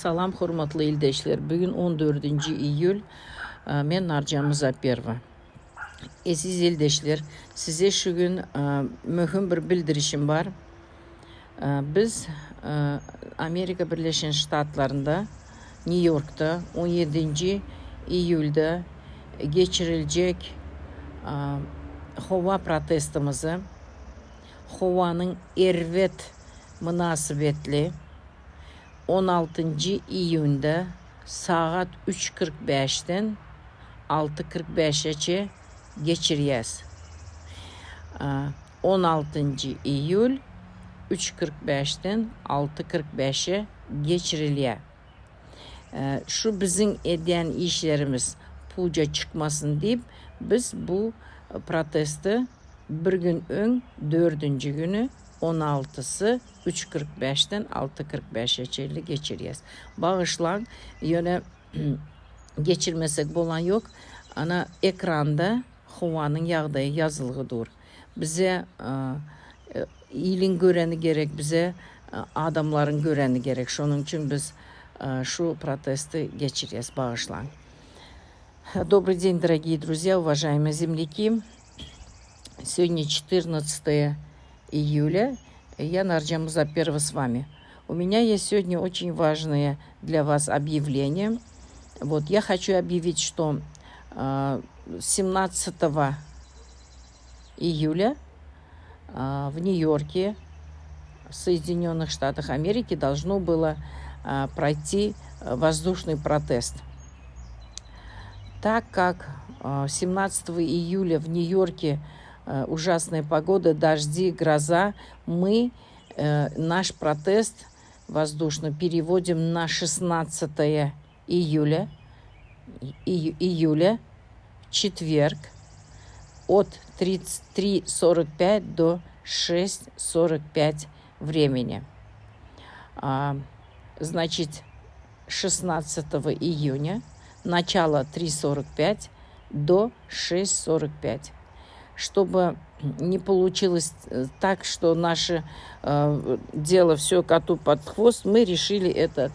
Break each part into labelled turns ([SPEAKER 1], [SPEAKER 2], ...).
[SPEAKER 1] Salam hurmatlı ildeşler. Bugün 14 iyul. Ben Narcan Muzafferova. Aziz ildeşler, size şu gün mühim bir bildirişim var. Biz Amerika Birleşik Ştatlarında, New York'ta 17 iyulda geçirilecek hava protestimizi, havanın ervet münasebetli 16 iyunda saat 3:45'ten 6:45'e geçireceğiz. 16 iyul 3:45'ten 6:45'e geçiriliyor. Şu bizim eden işlerimiz puca çıkmasın deyip biz bu protesto bir gün ön 4. günü 16'sı 3:45'ten 6:45'e geçireceğiz. Bağışlan, yine geçirmesek bolan yok. Ana ekranda havanın yağdığı yazılığıdır. Bize ilin göreni gerek, bize adamların göreni gerek. Şunun için biz şu protesto geçireceğiz. Bağışlan. Добрый день, дорогие друзья, уважаемые земляки. Сегодня 14 июля. Я Нарджан Музафferova с вами. У меня есть сегодня очень важное для вас объявление. Вот, я хочу объявить, что 17 июля в Нью-Йорке, в Соединенных Штатах Америки, должно было пройти воздушный протест. Так как 17 июля в Нью-Йорке ужасная погода, дожди, гроза, мы наш протест воздушный переводим на 16 июля, четверг, от 3:45 до 6:45 времени. Значит, 16 июня, начало 3:45 до 6:45. Чтобы не получилось так, что наше дело все коту под хвост, мы решили этот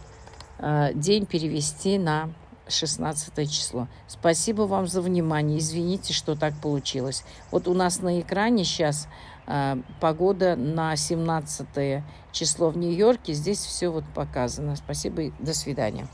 [SPEAKER 1] день перевести на 16 число. Спасибо вам за внимание. Извините, что так получилось. Вот у нас на экране сейчас погода на 17 число в Нью-Йорке. Здесь все вот показано. Спасибо и до свидания.